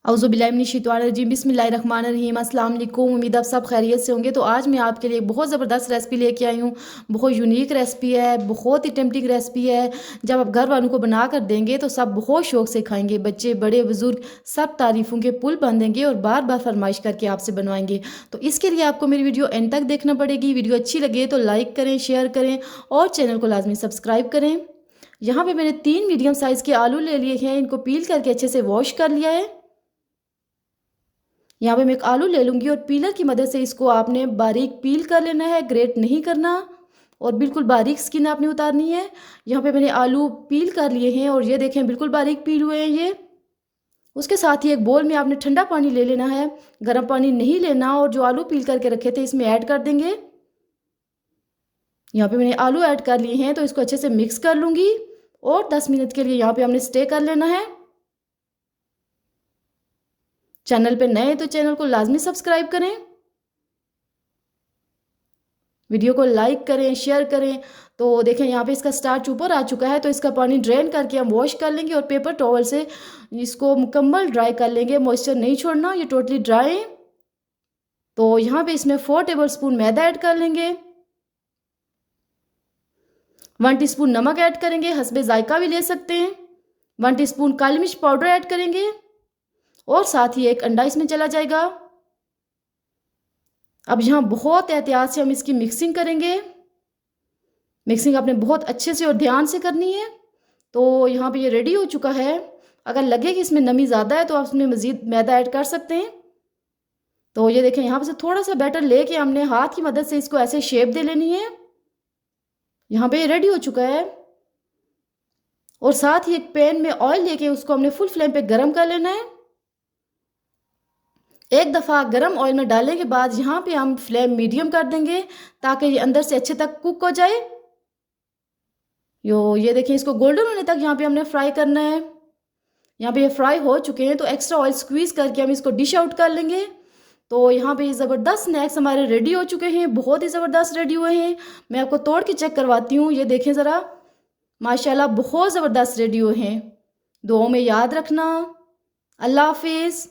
औज़ुबिल्लाहिमिनश्शैतानिर्रजीम बिस्मिल्लाहिर्रहमानिर्रहीम अस्सलाम वालेकुम। उम्मीद आप सब खैरियत से होंगे। तो आज मैं आपके लिए बहुत ज़बरदस्त रेसिपी लेके आई हूँ। बहुत यूनिक रेसिपी है, बहुत ही टेम्पटिंग रेसिपी है। जब आप घर वालों को बना कर देंगे तो सब बहुत शौक से खाएंगे। बच्चे बड़े बुजुर्ग सब तारीफ़ों के पुल बांधेंगे और बार बार फरमाइश करके आपसे बनवाएंगे। तो इसके लिए आपको मेरी वीडियो एंड तक देखना पड़ेगी। वीडियो अच्छी लगे तो लाइक करें, शेयर करें और चैनल को लाजमी सब्सक्राइब करें। यहाँ पे मैंने 3 मीडियम साइज़ के आलू ले लिए हैं। इनको पील करके अच्छे से वॉश कर लिया है। यहाँ पे मैं एक आलू ले लूँगी और पीलर की मदद से इसको आपने बारीक पील कर लेना है, ग्रेट नहीं करना और बिल्कुल बारीक स्किन आपने उतारनी है। यहाँ पे मैंने आलू पील कर लिए हैं और ये देखें बिल्कुल बारीक पील हुए हैं ये। उसके साथ ही एक बोल में आपने ठंडा पानी ले लेना है, गर्म पानी नहीं लेना। और जो आलू पील करके रखे थे इसमें ऐड कर देंगे। यहाँ पे मैंने आलू ऐड कर लिए हैं तो इसको अच्छे से मिक्स कर लूँगी और 10 मिनट के लिए यहाँ पे हमने स्टे कर लेना है। चैनल पे नए तो चैनल को लाजमी सब्सक्राइब करें, वीडियो को लाइक करें, शेयर करें। तो देखें यहाँ पे इसका स्टार्च ऊपर आ चुका है तो इसका पानी ड्रेन करके हम वॉश कर लेंगे और पेपर टॉवल से इसको मुकम्मल ड्राई कर लेंगे। मॉइस्चर नहीं छोड़ना, ये टोटली ड्राई है। तो यहाँ पे इसमें 4 टेबलस्पून मैदा ऐड कर लेंगे, 1 टीस्पून नमक ऐड करेंगे, हस्बे जायका भी ले सकते हैं, 1 टीस्पून काली मिर्च पाउडर ऐड करेंगे और साथ ही एक अंडा इसमें चला जाएगा। अब यहाँ बहुत एहतियात से हम इसकी मिक्सिंग करेंगे। मिक्सिंग आपने बहुत अच्छे से और ध्यान से करनी है। तो यहाँ पे ये रेडी हो चुका है। अगर लगे कि इसमें नमी ज़्यादा है तो आप इसमें मज़ीद मैदा ऐड कर सकते हैं। तो ये देखें यहाँ पे से थोड़ा सा बैटर लेके हमने हाथ की मदद से इसको ऐसे शेप दे लेनी है। यहाँ पे ये रेडी हो चुका है और साथ ही एक पैन में ऑयल लेके उसको हमने फुल फ्लेम पे गर्म कर लेना है। एक दफ़ा गर्म ऑयल में डालने के बाद यहाँ पे हम फ्लेम मीडियम कर देंगे ताकि ये अंदर से अच्छे तक कुक हो जाए। ये देखें इसको गोल्डन होने तक यहाँ पे हमने फ्राई करना है। यहाँ पे ये फ्राई हो चुके हैं तो एक्स्ट्रा ऑयल स्क्वीज करके हम इसको डिश आउट कर लेंगे। तो यहाँ पे ये ज़बरदस्त स्नैक्स हमारे रेडी हो चुके हैं, बहुत ही ज़बरदस्त रेडी हुए हैं। मैं आपको तोड़ के चेक करवाती हूँ, ये देखें ज़रा, माशाल्लाह बहुत ज़बरदस्त रेडी हुए हैं। दुआओं में याद रखना। अल्लाह हाफिज़।